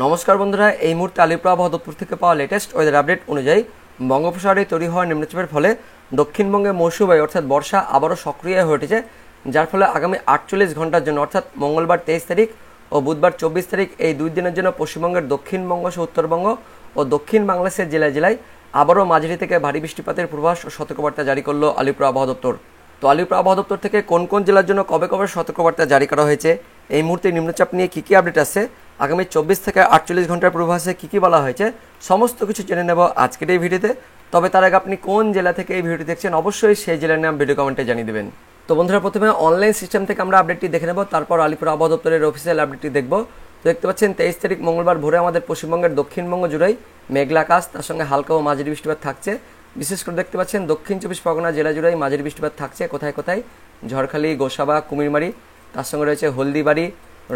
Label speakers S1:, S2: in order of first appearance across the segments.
S1: নমস্কার বন্ধুরা, এই মুহূর্তে আলিপুর আবহাওয়া দপ্তর থেকে পাওয়া লেটেস্ট ওয়েদার আপডেট অনুযায়ী বঙ্গোপসাগরে তৈরি হওয়া নিম্নচাপের ফলে দক্ষিণবঙ্গে মৌসুমী বায়ু অর্থাৎ বর্ষা আবারও সক্রিয় হয়ে উঠেছে, যার ফলে আগামী 48 ঘন্টার জন্য অর্থাৎ মঙ্গলবার 23 তারিখ ও বুধবার 24 তারিখ এই দুই দিনের জন্য পশ্চিমবঙ্গের দক্ষিণবঙ্গ সহ উত্তরবঙ্গ ও দক্ষিণ বাংলাদেশের জেলায় জেলায় আবারও মাঝারি থেকে ভারী বৃষ্টিপাতের পূর্বাভাস ও সতর্কবার্তা জারি করলো আলিপুর আবহাওয়া দপ্তর। তো আলিপুর আবহাওয়া দপ্তর থেকে কোন কোন জেলার জন্য কবে কবে সতর্কবার্তা জারি করা হয়েছে, এই মুহূর্তে নিম্নচাপ নিয়ে কী কী আপডেট আসছে, আগামী 24 থেকে 48 ঘন্টার পূর্বাভাসে কী কী বলা হয়েছে, সমস্ত কিছু জেনে নেব আজকের এই ভিডিওতে। তবে তার আগে আপনি কোন জেলা থেকে এই ভিডিওটি দেখছেন অবশ্যই সেই জেলার নাম ভিডিও কমেন্টে জানিয়ে দেবেন। তো বন্ধুরা, প্রথমে অনলাইন সিস্টেম থেকে আমরা আপডেটটি দেখে নেব, তারপর আলিপুর আবহাওয়া দপ্তরের অফিসিয়াল আপডেটটি দেখব। তো দেখতে পাচ্ছেন 23 তারিখ মঙ্গলবার ভোরে আমাদের পশ্চিমবঙ্গের দক্ষিণবঙ্গ জুড়েই মেঘলা আকাশ, তার সঙ্গে হালকা ও মাঝারি বৃষ্টিপাত থাকছে। বিশেষ করে দেখতে পাচ্ছেন দক্ষিণ 24 পরগনা জেলা জুড়েই মাঝারি বৃষ্টিপাত থাকছে। কোথায় কোথায়? ঝড়খালি, গোসাবা, কুমিরমারি, তার সঙ্গে রয়েছে হলদিবাড়ি,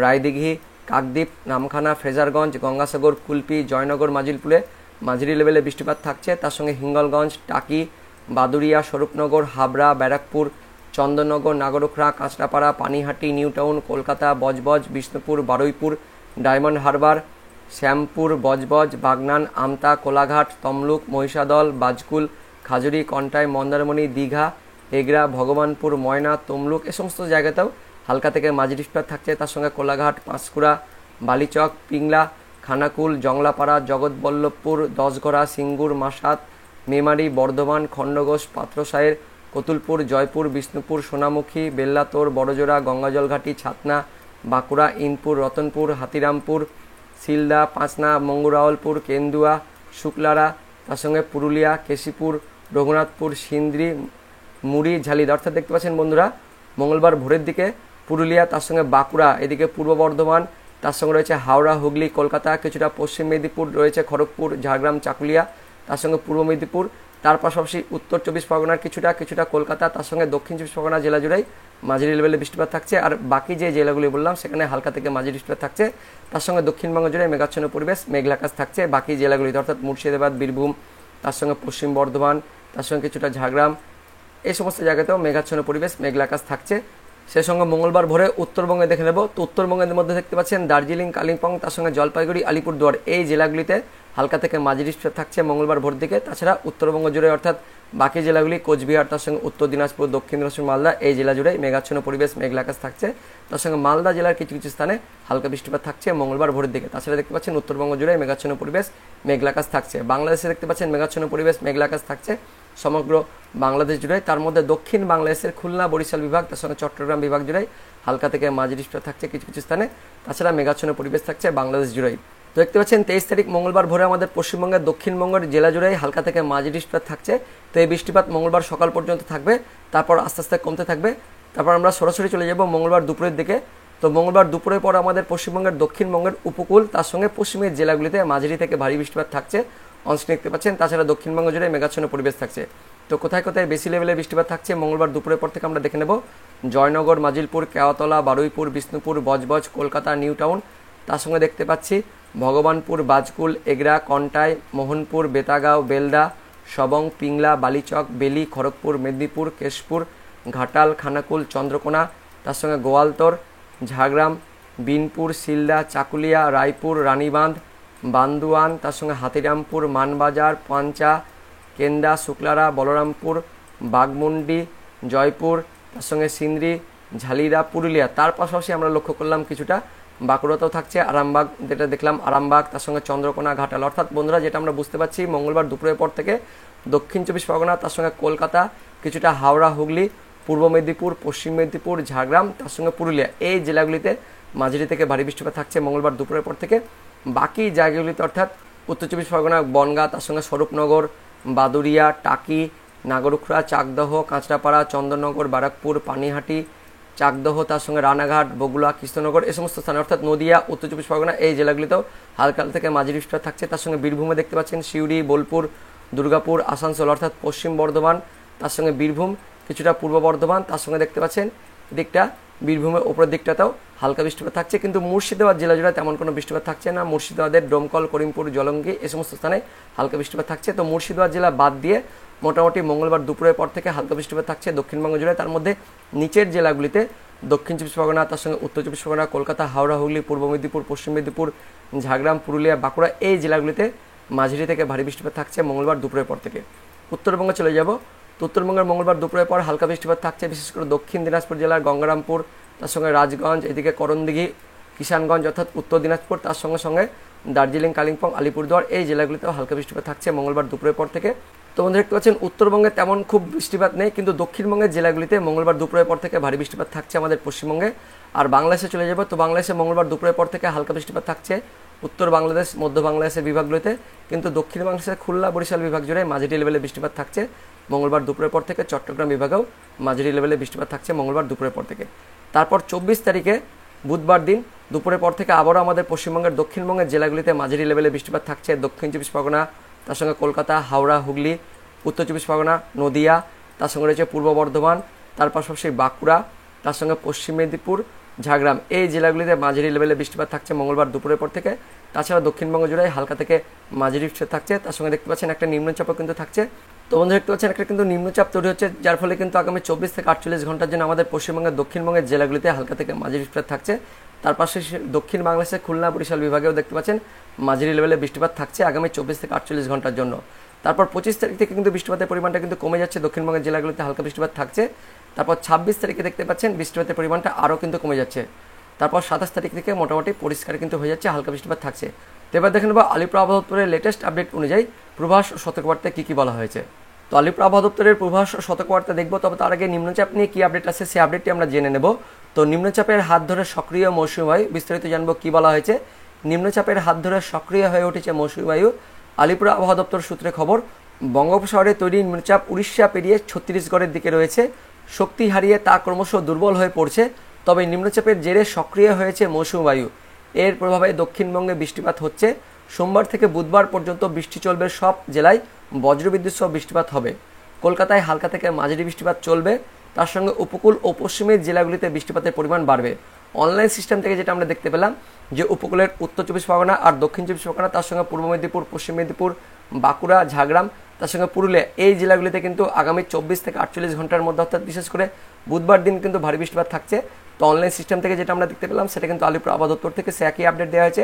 S1: রায়দিঘি, কাকদ্বীপ, নামখানা, ফ্রেজারগঞ্জ, গঙ্গাসাগর, কুলপি, জয়নগর, মাজিলপুরে মাঝারি লেভেলে বৃষ্টিপাত থাকছে। তার সঙ্গে Hingalganj, Taki, Baduria, Swarupnagar, Habra, Barrackpore, Chandannagar, Nagarkhola, Kanchrapara, Panihati, New Town, Kolkata, Budge Budge, Bishnupur, Baruipur, Diamond Harbour, Shyampur, Budge Budge, Bagnan, Amta, Kolaghat, Tamluk, Mahishadal, Bajkul, Khejuri, Contai, Mandarmani, Digha, Egra, Bhagabanpur, Moyna, Tamluk এ সমস্ত জায়গাতেও হালকা থেকে মাঝারি বৃষ্টিপাত থাকছে। তার সঙ্গে কোলাঘাট, পাঁশকুড়া, বালিচক, পিংলা, খানাকুল, জংলাপাড়া, জগৎবল্লভপুর, দশঘরা, সিঙ্গুর, মাসাত, মেমারি, বর্ধমান, খণ্ডঘোষ, পাত্রসায়ের, কতুলপুর, জয়পুর, বিষ্ণুপুর, সোনামুখী, বেল্লাতোর, বড়জোড়া, গঙ্গাজলঘাটি, ছাতনা, বাঁকুড়া, ইনপুর, রতনপুর, হাতিরামপুর, সিলদা, পাঁচনা, মঙ্গুরাওলপুর, কেন্দুয়া, শুক্লারা, তার সঙ্গে পুরুলিয়া, কেশিপুর, রঘুনাথপুর, সিন্দ্রি, মুড়ি, ঝালিদ। অর্থাৎ দেখতে পাচ্ছেন বন্ধুরা, মঙ্গলবার ভোরের দিকে পুরুলিয়া, তার সঙ্গে বাঁকুড়া, এদিকে পূর্ব বর্ধমান, তার সঙ্গে রয়েছে হাওড়া, হুগলি, কলকাতা, কিছুটা পশ্চিম মেদিনীপুর রয়েছে, খড়গপুর, ঝাড়গ্রাম, চাকুলিয়া, তার সঙ্গে পূর্ব মেদিনীপুর, তার পাশাপাশি উত্তর 24 পরগনার কিছুটা কলকাতা, তার সঙ্গে দক্ষিণ 24 পরগনা জেলা জুড়েই মাঝারি লেভেলে বৃষ্টিপাত থাকছে। আর বাকি যে জেলাগুলি বললাম সেখানে হালকা থেকে মাঝারি বৃষ্টিপাত থাকছে। তার সঙ্গে দক্ষিণবঙ্গ জুড়ে মেঘাচ্ছন্ন পরিবেশ, মেঘলা আকাশ থাকছে। বাকি জেলাগুলিতে অর্থাৎ মুর্শিদাবাদ, বীরভূম, তার সঙ্গে পশ্চিম বর্ধমান, তার সঙ্গে কিছুটা ঝাড়গ্রাম, এই সমস্ত জায়গাতেও মেঘাচ্ছন্ন পরিবেশ, মেঘলা আকাশ থাকছে। সেই সঙ্গে মঙ্গলবার ভোরে উত্তরবঙ্গে দেখে নেব। তো উত্তরবঙ্গের মধ্যে দেখতে পাচ্ছেন দার্জিলিং, কালিম্পং, তার সঙ্গে জলপাইগুড়ি, আলিপুরদুয়ার এই জেলাগুলিতে হালকা থেকে মাঝারি বৃষ্টিপাত থাকছে মঙ্গলবার ভোর দিকে। তাছাড়া উত্তরবঙ্গ জুড়ে অর্থাৎ বাকি জেলাগুলি কোচবিহার, তার সঙ্গে উত্তর দিনাজপুর, দক্ষিণ দিনাজপুর, মালদা এই জেলা জুড়ে মেঘাচ্ছন্ন পরিবেশ, মেঘলা আকাশ থাকছে। তার সঙ্গে মালদা জেলার কিছু কিছু স্থানে হালকা বৃষ্টিপাত থাকছে মঙ্গলবার ভোরের দিকে। তাছাড়া দেখতে পাচ্ছেন উত্তরবঙ্গ জুড়ে মেঘাচ্ছন্ন পরিবেশ, মেঘলা আকাশ থাকছে। বাংলাদেশে দেখতে পাচ্ছেন মেঘাচ্ছন্ন পরিবেশ, মেঘলা আকাশ থাকছে সমগ্র বাংলাদেশ জুড়ে। তার মধ্যে দক্ষিণ বাংলাদেশের খুলনা, বরিশাল বিভাগ, তার সঙ্গে চট্টগ্রাম বিভাগ জুড়ে হালকা থেকে মাঝারি বৃষ্টিপাত থাকছে কিছু কিছু স্থানে। তাছাড়া মেঘাচ্ছন্ন পরিবেশ থাকছে বাংলাদেশ জুড়েই। তো দেখতে পাচ্ছেন 23 তারিখ মঙ্গলবার ভোরে আমাদের পশ্চিমবঙ্গের দক্ষিণবঙ্গের জেলা জুড়েই হালকা থেকে মাঝারি বৃষ্টিপাত থাকছে। তো এই বৃষ্টিপাত মঙ্গলবার সকাল পর্যন্ত থাকবে, তারপর আস্তে আস্তে কমতে থাকবে। তারপর আমরা সরাসরি চলে যাব মঙ্গলবার দুপুরের দিকে। তো মঙ্গলবার দুপুরের পর আমাদের পশ্চিমবঙ্গের দক্ষিণবঙ্গের উপকূল, তার সঙ্গে পশ্চিমের জেলাগুলিতে মাঝারি থেকে ভারী বৃষ্টিপাত থাকছে অংশ দেখতে পাচ্ছেন। তাছাড়া দক্ষিণবঙ্গ জুড়ে মেঘাচ্ছন্ন পরিবেশ থাকছে। তো কোথায় কোথায় বেশি লেভেলে বৃষ্টিপাত থাকছে মঙ্গলবার দুপুরের পর থেকে আমরা দেখে নেব। জয়নগর, মাজিলপুর, কেওয়াতলা, বারুইপুর, বিষ্ণুপুর, বজবজ, কলকাতা, নিউ টাউন, তার সঙ্গে দেখতে পাচ্ছি ভগবানপুর, বাজকুল, এগরা, কন্টাই, মোহনপুর, বেতাগাঁও, বেলদা, সবং, পিংলা, বালিচক, বেলি, খড়গপুর, মেদিনীপুর, কেশপুর, ঘাটাল, খানাকুল, চন্দ্রকোনা, তার সঙ্গে গোয়ালতর, ঝাড়গ্রাম, বিনপুর, সিলদা, চাকুলিয়া, রায়পুর, রানীবাঁধ, বান্দুয়ান, তার সঙ্গে হাতিরামপুর, মানবাজার, পাঞ্চা, কেন্দা, শুক্লারা, বলরামপুর, বাগমুন্ডি, জয়পুর, তার সঙ্গে সিন্দ্রি, ঝালিদা, পুরুলিয়া। তার পাশাপাশি আমরা লক্ষ্য করলাম কিছুটা বাঁকুড়াতেও থাকছে, আরামবাগ যেটা দেখলাম আরামবাগ, তার সঙ্গে চন্দ্রকোনা, ঘাটাল। অর্থাৎ বন্ধুরা যেটা আমরা বুঝতে পারছি মঙ্গলবার দুপুরের পর থেকে দক্ষিণ 24 পরগনা, তার সঙ্গে কলকাতা, কিছুটা হাওড়া, হুগলি, পূর্ব মেদিনীপুর, পশ্চিম মেদিনীপুর, ঝাড়গ্রাম, তার সঙ্গে পুরুলিয়া এই জেলাগুলিতে মাঝারি থেকে ভারী বৃষ্টিপাত থাকছে মঙ্গলবার দুপুরের পর থেকে। বাকি জায়গাগুলিতে অর্থাৎ উত্তর 24 পরগনা, বনগাঁ, তার সঙ্গে স্বরূপনগর, বাদুরিয়া, টাকি, নাগরখোলা, চাকদহ, কাঁচরাপাড়া, চন্দননগর, ব্যারাকপুর, পানিহাটি, চাকদহ, তার সঙ্গে রানাঘাট, বগুড়া, কৃষ্ণনগর এই সমস্ত স্থানে অর্থাৎ নদিয়া, উত্তর 24 পরগনা এই জেলাগুলিতেও হালকা থেকে মাঝারি বৃষ্টিপাত থাকছে। তার সঙ্গে বীরভূমে দেখতে পাচ্ছেন সিউড়ি, বোলপুর, দুর্গাপুর, আসানসোল অর্থাৎ পশ্চিম বর্ধমান, তার সঙ্গে বীরভূম, কিছুটা পূর্ব বর্ধমান, তার সঙ্গে দেখতে পাচ্ছেন এদিকটা বীরভূমের ওপরের দিকটাতেও হালকা বৃষ্টিপাত থাকছে। কিন্তু মুর্শিদাবাদ জেলা জুড়ে তেমন কোনো বৃষ্টিপাত থাকছে না। মুর্শিদাবাদের ডোমকল, করিমপুর, জলঙ্গি এই সমস্ত স্থানে হালকা বৃষ্টিপাত থাকছে। তো মুর্শিদাবাদ জেলা বাদ দিয়ে মোটামুটি মঙ্গলবার দুপুরের পর থেকে হালকা বৃষ্টিপাত থাকছে দক্ষিণবঙ্গ জুড়ে। তার মধ্যে নিচের জেলাগুলিতে দক্ষিণ চব্বিশ পরগনা, তার সঙ্গে উত্তর চব্বিশ পরগনা, কলকাতা, হাওড়া, হুগলি, পূর্ব মেদিনীপুর, পশ্চিম মেদিনীপুর, ঝাড়গ্রাম, পুরুলিয়া, বাঁকুড়া এই জেলাগুলিতে মাঝারি থেকে ভারী বৃষ্টিপাত থাকছে মঙ্গলবার দুপুরের পর থেকে। উত্তরবঙ্গে চলে যাব, তো উত্তরবঙ্গের মঙ্গলবার দুপুরের পর হালকা বৃষ্টিপাত থাকছে, বিশেষ করে দক্ষিণ দিনাজপুর জেলার গঙ্গারামপুর, তার সঙ্গে রাজগঞ্জ, এদিকে করণদিঘি, কিষানগঞ্জ অর্থাৎ উত্তর দিনাজপুর, তার সঙ্গে সঙ্গে দার্জিলিং, কালিম্পং, আলিপুরদুয়ার এই জেলাগুলিতেও হালকা বৃষ্টিপাত থাকছে মঙ্গলবার দুপুরের পর থেকে। তো বন্ধুরা দেখতে পাচ্ছেন উত্তরবঙ্গে তেমন খুব বৃষ্টিপাত নেই, কিন্তু দক্ষিণবঙ্গের জেলাগুলিতে মঙ্গলবার দুপুরের পর থেকে ভারী বৃষ্টিপাত থাকছে আমাদের পশ্চিমবঙ্গে। আর বাংলাদেশে চলে যাব, তো বাংলাদেশে মঙ্গলবার দুপুরের পর থেকে হালকা বৃষ্টিপাত থাকছে উত্তর বাংলাদেশ, মধ্য বাংলাদেশের বিভাগগুলিতে, কিন্তু দক্ষিণ বাংলাদেশের খুলনা, বরিশাল বিভাগ জুড়ে মাঝারি লেভেলে বৃষ্টিপাত থাকছে মঙ্গলবার দুপুরের পর থেকে। চট্টগ্রাম বিভাগেও মাঝারি লেভেলে বৃষ্টিপাত থাকছে মঙ্গলবার দুপুরের পর থেকে। তারপর 24 তারিখে বুধবার দিন দুপুরের পর থেকে আবারও আমাদের পশ্চিমবঙ্গের দক্ষিণবঙ্গের জেলাগুলিতে মাঝারি লেভেলে বৃষ্টিপাত থাকছে। দক্ষিণ চব্বিশ পরগনা, তার সঙ্গে কলকাতা, হাওড়া, হুগলি, উত্তর চব্বিশ পরগনা, নদিয়া, তার সঙ্গে রয়েছে পূর্ব বর্ধমান, তার পাশাপাশি বাঁকুড়া, তার সঙ্গে পশ্চিম মেদিনীপুর, ঝাড়গ্রাম এই জেলাগুলিতে মাঝারি লেভেলে বৃষ্টিপাত থাকছে মঙ্গলবার দুপুরের পর থেকে। তাছাড়া দক্ষিণবঙ্গ জুড়ে হালকা থেকে মাঝারি বৃষ্টিপাত থাকছে, তার সঙ্গে দেখতে পাচ্ছেন একটা নিম্নচাপও কিন্তু থাকছে। তো বন্ধু দেখতে পাচ্ছেন একটা কিন্তু নিম্নচাপ তৈরি হচ্ছে, যার ফলে কিন্তু আগামী 24 থেকে 48 ঘন্টার জন্য আমাদের পশ্চিমবঙ্গের দক্ষিণবঙ্গের জেলাগুলিতে হালকা থেকে মাঝারি বৃষ্টিপাত থাকছে। তার পাশে দক্ষিণ বাংলাদেশের খুলনা, বরিশাল বিভাগেও দেখতে পাচ্ছেন মাঝারি লেভেলে বৃষ্টিপাত থাকছে আগামী 24 থেকে 48 ঘন্টার জন্য। তারপর 25 তারিখ থেকে কিন্তু বৃষ্টিপাতের পরিমাণটা কিন্তু কমে যাচ্ছে, দক্ষিণবঙ্গের জেলাগুলিতে হালকা বৃষ্টিপাত থাকছে। তারপর 26 তারিখে দেখতে পাচ্ছেন বৃষ্টিপাতের পরিমাণটা আরও কিন্তু কমে যাচ্ছে। তারপর 27 তারিখ থেকে মোটামুটি পরিষ্কার কিন্তু হয়ে যাচ্ছে, হালকা বৃষ্টিপাত থাকছে। তো এবার দেখে নেব আলিপুর আবহাওয়া দপ্তরের লেটেস্ট আপডেট অনুযায়ী পূর্বাভাস ও সতর্কবার্তায় কী কী বলা হয়েছে। তো আলিপুর আবহাওয়া দপ্তরের পূর্বাভাস ও সতর্কবার্তা দেখবো, তবে তার আগে নিম্নচাপ নিয়ে কী আপডেট আছে সেই আপডেটটি আমরা জেনে নেব। তো নিম্নচাপের হাত ধরে সক্রিয় মৌসুমী বায়ু, বিস্তারিত জানবো কী বলা হয়েছে। নিম্নচাপের হাত ধরে সক্রিয় হয়ে উঠেছে মৌসুমী বায়ু। আলিপুর আবহাওয়া দপ্তর সূত্রে খবর, বঙ্গোপসাগরে তৈরি নিম্নচাপ উড়িষ্যা পেরিয়ে ছত্তিশগড়ের দিকে রয়েছে, শক্তি হারিয়ে তা ক্রমশ দুর্বল হয়ে পড়ছে। তবে নিম্নচাপের জেরে সক্রিয় হয়েছে মৌসুমী বায়ু, এর প্রভাবে দক্ষিণবঙ্গে বৃষ্টিপাত হচ্ছে। সোমবার থেকে বুধবার পর্যন্ত বৃষ্টি চলবে, সব জেলায় বজ্রবিদ্যুৎ সহ বৃষ্টিপাত হবে। কলকাতায় হালকা থেকে মাঝারি বৃষ্টিপাত চলবে, তার সঙ্গে উপকূল ও পশ্চিমের জেলাগুলিতে বৃষ্টিপাতের পরিমাণ বাড়বে। অনলাইন সিস্টেম থেকে যেটা আমরা দেখতে পেলাম যে উপকূলের উত্তর চব্বিশ পরগনা আর দক্ষিণ চব্বিশ পরগনা, তার সঙ্গে পূর্ব মেদিনীপুর, পশ্চিম মেদিনীপুর, বাঁকুড়া, ঝাড়গ্রাম, তার সঙ্গে পুরুলিয়া এই জেলাগুলিতে কিন্তু আগামী 24 থেকে 48 ঘন্টার মধ্যে অর্থাৎ বিশেষ করে বুধবার দিন কিন্তু ভারী বৃষ্টিপাত থাকছে। তো অনলাইন সিস্টেম থেকে যেটা আমরা দেখতে পেলাম সেটা কিন্তু আলিপুর আবহাওয়া দপ্তর থেকে সে একই আপডেট দেওয়া হয়েছে।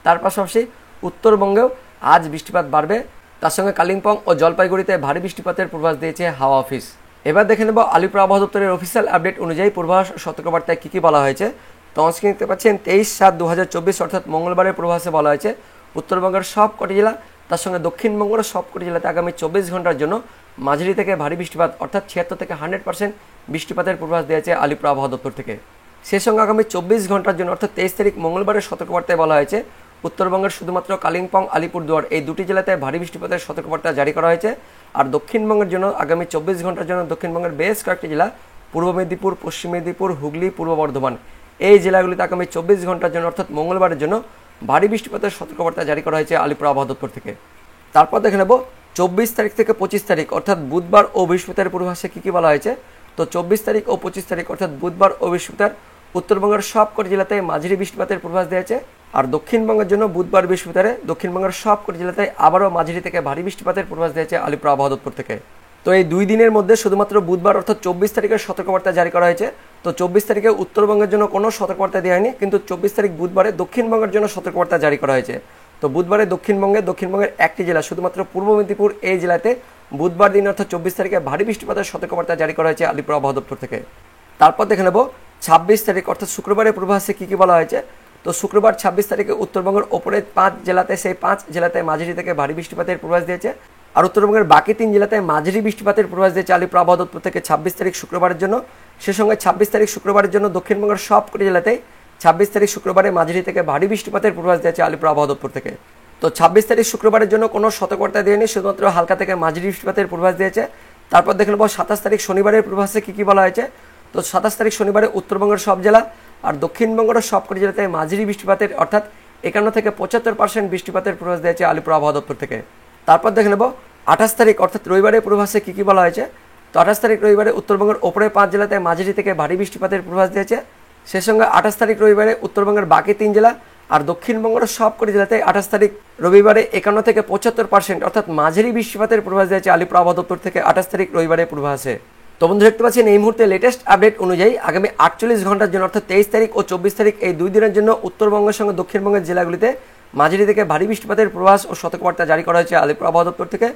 S1: তার পাশাপাশি উত্তরবঙ্গেও আজ বৃষ্টিপাত বাড়বে, তার সঙ্গে কালিম্পং ও জলপাইগুড়িতে ভারী বৃষ্টিপাতের পূর্বাভাস দিয়েছে হাওয়া অফিস। এবার দেখে নেব আলিপুর আবহাওয়া দপ্তরের অফিসিয়াল আপডেট অনুযায়ী পূর্বাভাস সতর্কবার্তায় কী কী বলা হয়েছে। তো অনস্ক্রিন দেখতে পাচ্ছেন 23/7/2024 অর্থাৎ মঙ্গলবারের পূর্বাভাসে বলা হয়েছে উত্তরবঙ্গের সব কটি জেলা, তার সঙ্গে দক্ষিণবঙ্গের সব কটি জেলাতে আগামী 24 ঘন্টার জন্য মাঝারি থেকে ভারী বৃষ্টিপাত অর্থাৎ 76 থেকে 100% বৃষ্টিপাতের পূর্বাভাস দিয়েছে আলিপুর আবহাওয়া দপ্তর থেকে। সেই সঙ্গে আগামী 24 ঘন্টার জন্য অর্থাৎ 23 তারিখ মঙ্গলবারের সতর্কবার্তায় বলা হয়েছে উত্তরবঙ্গের শুধুমাত্র কালিম্পং, আলিপুরদুয়ার এই দুটি জেলাতে ভারী বৃষ্টিপাতের সতর্কবার্তা জারি করা হয়েছে। আর দক্ষিণবঙ্গের জন্য আগামী 24 ঘন্টার জন্য দক্ষিণবঙ্গের বেশ কয়েকটি জেলা পূর্ব মেদিনীপুর, পশ্চিম মেদিনীপুর, হুগলি, পূর্ব বর্ধমান এই জেলাগুলিতে আগামী 24 ঘন্টার জন্য অর্থাৎ মঙ্গলবারের জন্য ভারী বৃষ্টিপাতের সতর্কবার্তা জারি করা হয়েছে আলিপুর আবহাওয়া দপ্তর থেকে। তারপর দেখে নেব 24 তারিখ থেকে 25 তারিখ অর্থাৎ বুধবার ও বৃহস্পতিবার পূর্বাভাসে কী কী বলা হয়েছে। তো 24 তারিখ ও 25 তারিখ অর্থাৎ বুধবার ও বৃহস্পতিবার উত্তরবঙ্গের সব কটি জেলাতে মাঝারি বৃষ্টিপাতের পূর্বাভাস দিয়েছে। আর দক্ষিণবঙ্গের জন্য বুধবার বৃহস্পতিবারে দক্ষিণবঙ্গের সব কটি জেলাতে আবারও মাঝারি থেকে ভারী বৃষ্টিপাতের পূর্বাভাস দিয়েছে আলিপুর আবহাওয়া দপ্তর থেকে। তো এই দুই দিনের মধ্যে শুধুমাত্র বুধবার অর্থাৎ 24 তারিখের সতর্কবার্তা জারি করা হয়েছে। তো 24 তারিখে উত্তরবঙ্গের জন্য কোনো সতর্কবার্তা দেওয়া হয়নি, কিন্তু 24 তারিখ বুধবারে দক্ষিণবঙ্গের জন্য সতর্কবার্তা জারি করা হয়েছে। তো বুধবারে দক্ষিণবঙ্গের একটি জেলা শুধুমাত্র পূর্ব মেদিনীপুর এই জেলাতে বুধবার দিন অর্থাৎ 24 তারিখে ভারী বৃষ্টিপাতের সতর্কবার্তা জারি করা হয়েছে আলিপুর আবহাওয়া দপ্তর থেকে। তারপর দেখে নেব 26 তারিখ অর্থাৎ শুক্রবারের পূর্বাভাসে কী কী বলা হয়েছে। তো শুক্রবার 26 তারিখে উত্তরবঙ্গের ওপরে 5 জেলাতে সেই 5 জেলাতে মাঝারি থেকে ভারী বৃষ্টিপাতের পূর্বাভাস দিয়েছে। আর উত্তরবঙ্গের বাকি 3 জেলাতে মাঝারি বৃষ্টিপাতের পূর্বাভাস দিয়েছে আলিপুর আবহাওয়া দপ্তর থেকে 26 তারিখ শুক্রবারের জন্য। সে সঙ্গে 26 তারিখ শুক্রবারের জন্য দক্ষিণবঙ্গের সব কটি জেলাতেই 26 তারিখ শুক্রবারে মাঝারি থেকে ভারী বৃষ্টিপাতের পূর্বাভাস দিয়েছে আলিপুর আবহাওয়া দপ্তর থেকে। তো 26 তারিখ শুক্রবারের জন্য কোনো সতর্কবার্তা দেয়নি, শুধুমাত্র হালকা থেকে মাঝারি বৃষ্টিপাতের পূর্বাভাস দিয়েছে। তারপর দেখে নেব 27 তারিখ শনিবারের পূর্বাভাসে কী কী বলা হয়েছে। তো 27 তারিখ শনিবারে উত্তরবঙ্গের সব জেলা আর দক্ষিণবঙ্গের সবকটি জেলাতে মাঝারি বৃষ্টিপাতের অর্থাৎ 51 থেকে 75% বৃষ্টিপাতের পূর্বাভাস দিয়েছে আলিপুর আবহাওয়া দপ্তর থেকে। তারপর দেখে নেব 28 তারিখ অর্থাৎ রবিবারের পূর্বাভাসে কী কী বলা হয়েছে। তো 28 তারিখ রবিবারে উত্তরবঙ্গের ওপরে 5 জেলাতে মাঝারি থেকে ভারী বৃষ্টিপাতের পূর্বাভাস দিয়েছে। সেই সঙ্গে 28 তারিখ রবিবারে উত্তরবঙ্গের বাকি 3 জেলা আর দক্ষিণবঙ্গের সবকটি জেলাতে 28 তারিখ রবিবারে 51 থেকে 75% অর্থাৎ মাঝারি বৃষ্টিপাতের পূর্বাভাস দিয়েছে আলিপুর আবহাওয়া দপ্তর থেকে 28 তারিখ রবিবারের পূর্বাভাসে। তো বন্ধু দেখতে পাচ্ছেন এই মুহূর্তে লেটেস্ট আপডেট অনুযায়ী আগামী 48 ঘন্টার জন্য অর্থাৎ 23 তারিখ ও 24 তারিখ এই 2 দিনের জন্য উত্তরবঙ্গের সঙ্গে দক্ষিণবঙ্গের জেলাগুলিতে মাঝারি থেকে ভারী বৃষ্টিপাতের পূর্বাভাস ও সতর্কবার্তা জারি করা হয়েছে আলিপুর আবহাওয়া দপ্তর থেকে।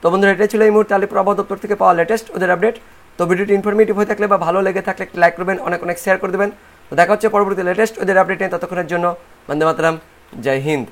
S1: তো বন্ধুরা এটাই ছিল এই মুহূর্তে আলিপুর আবহাওয়া দপ্তর থেকে পাওয়া লেটেস্ট ওদের আপডেট। তো ভিডিওটি ইনফরমেটিভ হয়ে থাকলে বা ভালো লেগে থাকলে একটি লাইক করবেন, অনেক অনেক শেয়ার করে দেবেন। তো দেখা হচ্ছে পরবর্তী লেটেস্ট ওদের আপডেট নিয়ে, ততক্ষণের জন্য বন্দে মাতরম, জয় হিন্দ।